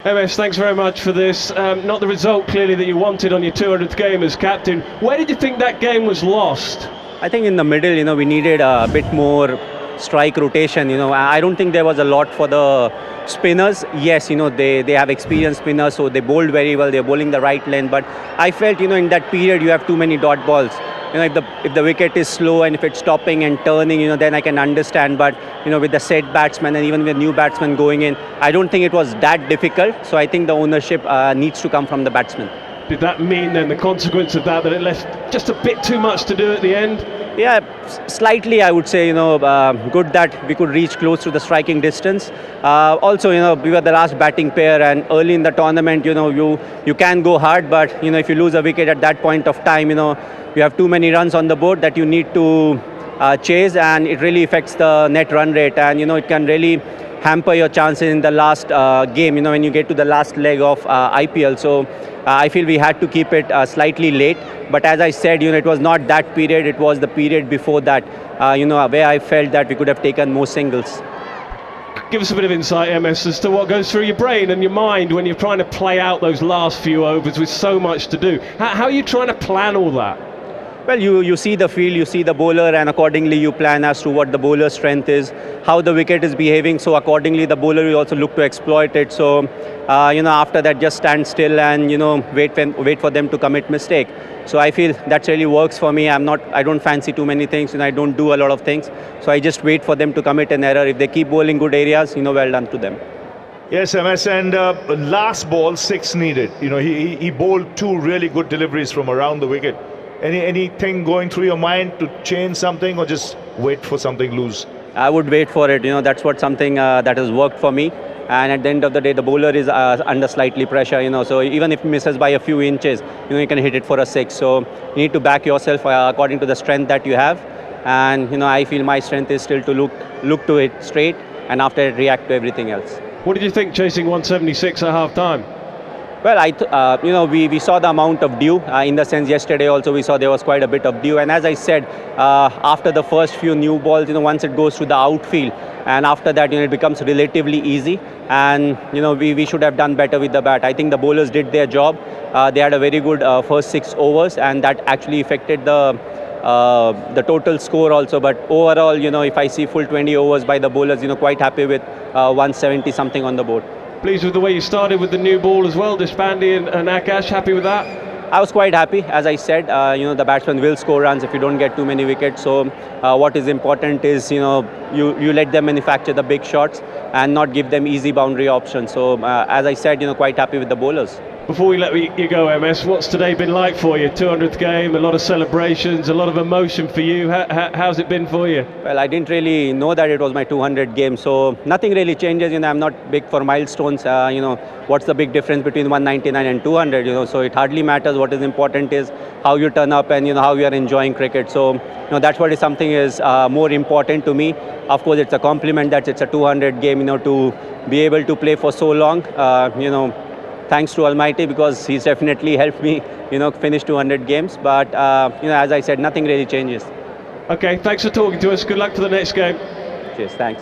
MS, thanks very much for this. Not the result clearly that you wanted on your 200th game as captain. Where did you think that game was lost? I think in the middle, we needed a bit more strike rotation. I don't think there was a lot for the spinners. Yes, they have experienced spinners, so they bowled very well. They're bowling the right length. But I felt, in that period, you have too many dot balls. If the wicket is slow and if it's stopping and turning, then I can understand. But with the set batsmen and even with new batsmen going in, I don't think it was that difficult. So I think the ownership needs to come from the batsmen. Did that mean then the consequence of that it left just a bit too much to do at the end? Yeah, slightly I would say, good that we could reach close to the striking distance. Also, we were the last batting pair, and early in the tournament, you can go hard, but, if you lose a wicket at that point of time, you have too many runs on the board that you need to chase, and it really affects the net run rate, and, it can really hamper your chances in the last game, when you get to the last leg of IPL. So I feel we had to keep it slightly late. But as I said, it was not that period, it was the period before that, where I felt that we could have taken more singles. Give us a bit of insight, MS, as to what goes through your brain and your mind when you're trying to play out those last few overs with so much to do. How are you trying to plan all that? Well, you see the field, you see the bowler, and accordingly you plan as to what the bowler's strength is, how the wicket is behaving, so accordingly the bowler will also look to exploit it. So, after that just stand still and, wait for them to commit mistake. So I feel that really works for me. I don't fancy too many things, I don't do a lot of things. So I just wait for them to commit an error. If they keep bowling good areas, well done to them. Yes, MS, and last ball, 6 needed. He bowled 2 really good deliveries from around the wicket. Anything going through your mind to change something or just wait for something loose? I would wait for it. That's what something that has worked for me. And at the end of the day, the bowler is under slightly pressure, So even if he misses by a few inches, you can hit it for a 6. So you need to back yourself according to the strength that you have. And, I feel my strength is still to look to it straight and after it react to everything else. What did you think chasing 176 at half time? Well, we saw the amount of dew. In the sense, yesterday also we saw there was quite a bit of dew. And as I said, after the first few new balls, once it goes to the outfield, and after that, it becomes relatively easy. And, we should have done better with the bat. I think the bowlers did their job. They had a very good first 6 overs, and that actually affected the total score also. But overall, if I see full 20 overs by the bowlers, quite happy with 170 something on the board. Pleased with the way you started with the new ball as well, Deshpande and Akash, happy with that? I was quite happy. As I said, the batsman will score runs if you don't get too many wickets. So what is important is, you let them manufacture the big shots and not give them easy boundary options. So as I said, quite happy with the bowlers. Before we let you go, MS, what's today been like for you? 200th game, a lot of celebrations, a lot of emotion for you. How's it been for you? Well, I didn't really know that it was my 200th game, so nothing really changes. I'm not big for milestones. What's the big difference between 199 and 200? So it hardly matters. What is important is how you turn up and how you are enjoying cricket. So that's what is something is more important to me. Of course, it's a compliment that it's a 200 game. To be able to play for so long. Thanks to Almighty, because he's definitely helped me, finish 200 games. But, as I said, nothing really changes. Okay, thanks for talking to us. Good luck for the next game. Cheers, thanks.